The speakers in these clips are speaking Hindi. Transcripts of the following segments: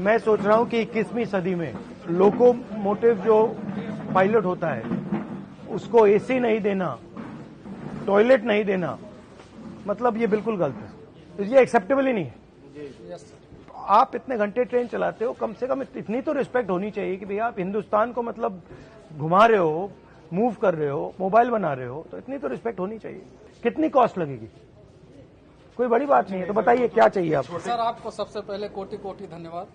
मैं सोच रहा हूं कि 21वीं सदी में लोकोमोटिव जो पायलट होता है उसको एसी नहीं देना, टॉयलेट नहीं देना, मतलब ये बिल्कुल गलत है, ये एक्सेप्टेबल ही नहीं है। आप इतने घंटे ट्रेन चलाते हो, कम से कम इतनी तो रिस्पेक्ट होनी चाहिए कि भैया आप हिंदुस्तान को मतलब घुमा रहे हो, मूव कर रहे हो, मोबाइल बना रहे हो, तो इतनी तो रिस्पेक्ट होनी चाहिए। कितनी कॉस्ट लगेगी? कोई बड़ी बात नहीं है, तो बताइए क्या चाहिए आपको? सर आपको सबसे पहले कोटि कोटि धन्यवाद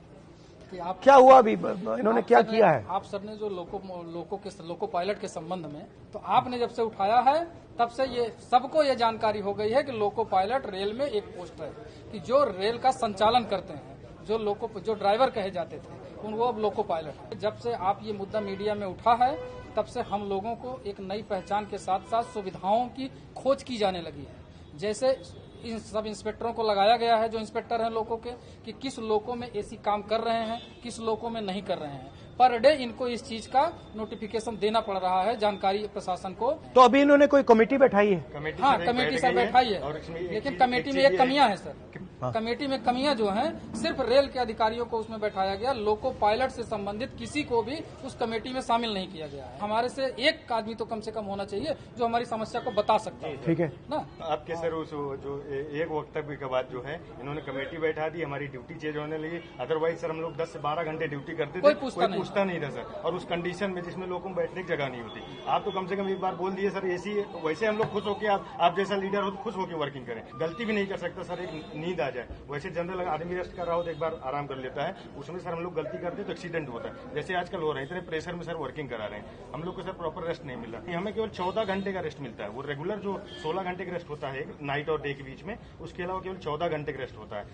कि आप क्या हुआ अभी, इन्होंने क्या किया है? आप सर ने जो लोको पायलट के संबंध में, तो आपने जब से उठाया है तब से ये सबको ये जानकारी हो गई है कि लोको पायलट रेल में एक पोस्ट है कि जो रेल का संचालन करते हैं, जो ड्राइवर कहे जाते थे वो अब लोको पायलट है। जब से आप ये मुद्दा मीडिया में उठा है तब से हम लोगों को एक नई पहचान के साथ साथ सुविधाओं की खोज की जाने लगी है। जैसे इन सब इंस्पेक्टरों को लगाया गया है, जो इंस्पेक्टर हैं लोको के, कि किस लोको में एसी काम कर रहे हैं, किस लोको में नहीं कर रहे हैं। पर डे इनको इस चीज का नोटिफिकेशन देना पड़ रहा है, जानकारी प्रशासन को। तो अभी इन्होंने कोई कमेटी बैठाई है? हाँ, कमेटी सर बैठाई है, लेकिन कमेटी में एक कमियां है सर। कमेटी में कमियां जो हैं, सिर्फ रेल के अधिकारियों को उसमें बैठाया गया, लोको पायलट से संबंधित किसी को भी उस कमेटी में शामिल नहीं किया गया है। हमारे से एक आदमी तो कम से कम होना चाहिए जो हमारी समस्या को बता सकता है। ठीक है ना? आपके सर उस जो एक वक्तव्य के बाद जो है इन्होंने कमेटी बैठा दी, हमारी ड्यूटी चेंज होने लगी। अदरवाइज सर हम लोग 10 से 12 घंटे ड्यूटी करते थे, कोई पूछता नहीं था सर। और उस कंडीशन में जिसमें लोगों को बैठने की जगह नहीं होती, आप तो कम से कम एक बार बोल दिए सर एसी। वैसे हम लोग खुश होकर आप जैसा लीडर हो तो खुश होकर वर्किंग करें। गलती भी नहीं कर सकता सर, एक नींद आ जाए। वैसे जनरल आदमी रेस्ट कर रहा हो तो एक बार आराम कर लेता है, उसमें सर हम लोग गलती करते तो एक्सीडेंट होता है। जैसे आजकल हो रहे हैं, इतने प्रेशर में सर वर्किंग करा रहे हैं, हम लोग को सर प्रॉपर रेस्ट नहीं मिल रहा। हमें केवल 14 घंटे का रेस्ट मिलता है। वो रेगुलर जो 16 घंटे का रेस्ट होता है नाइट और डे के बीच में, उसके अलावा केवल 14 घंटे का रेस्ट होता है।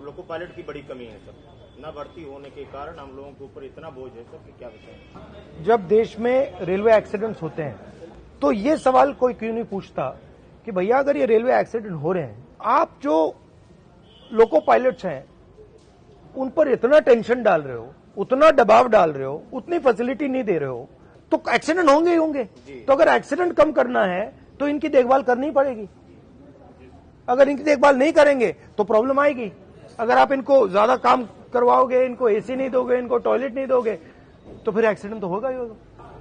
लोको पायलट की बड़ी कमी है सर, न भर्ती होने के कारण हम लोगों के ऊपर इतना बोझ है सर कि क्या बताएं। जब देश में रेलवे एक्सीडेंट्स होते हैं तो ये सवाल कोई क्यों नहीं पूछता कि भैया अगर ये रेलवे एक्सीडेंट हो रहे हैं, आप जो लोको पायलट्स हैं उन पर इतना टेंशन डाल रहे हो, उतना दबाव डाल रहे हो, उतनी फैसिलिटी नहीं दे रहे हो, तो एक्सीडेंट होंगे ही होंगे। तो अगर एक्सीडेंट कम करना है तो इनकी देखभाल करनी पड़ेगी। अगर इनकी देखभाल नहीं करेंगे तो प्रॉब्लम आएगी। अगर आप इनको ज्यादा काम करवाओगे, इनको एसी नहीं दोगे, इनको टॉयलेट नहीं दोगे, तो फिर एक्सीडेंट तो होगा ही होगा।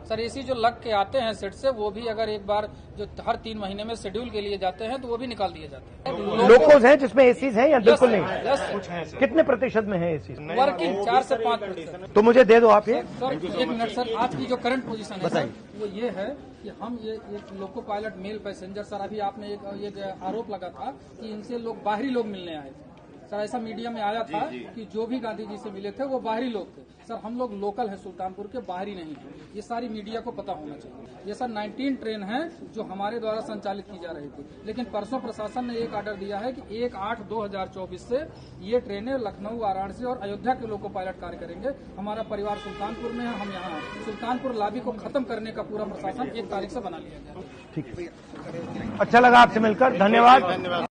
सर एसी जो लग के आते हैं सेट से, वो भी अगर एक बार जो हर 3 महीने में शेड्यूल के लिए जाते हैं तो वो भी निकाल दिए जाते हैं। लोकोज हैं जिसमें एसीज हैं या बिल्कुल नहीं? कितने प्रतिशत में है एसी? वर्किंग 4 से 5%। तो मुझे दे दो आप ये। सर 1 मिनट सर, आज की जो करंट पोजीशन है सर, वो ये है कि हम ये loco pilot mail passenger, sir अभी आपने एक आरोप लगा था कि इनसे लोग बाहरी लोग मिलने आए थे। सर ऐसा मीडिया में आया था कि जो भी गांधी जी से मिले थे वो बाहरी लोग थे। सर हम लोग लोकल है, सुल्तानपुर के, बाहरी नहीं है। ये सारी मीडिया को पता होना चाहिए। ये सर 19 ट्रेन है जो हमारे द्वारा संचालित की जा रही थी, लेकिन परसों प्रशासन ने एक ऑर्डर दिया है कि 1/8/2024 से ये ट्रेनें लखनऊ, वाराणसी और अयोध्या के लोको पायलट कार्य करेंगे। हमारा परिवार सुल्तानपुर में है, हम यहाँ हैं। सुल्तानपुर लॉबी को खत्म करने का पूरा प्रशासन 1 तारीख से बना लिया गया। ठीक है, अच्छा लगा आपसे मिलकर, धन्यवाद।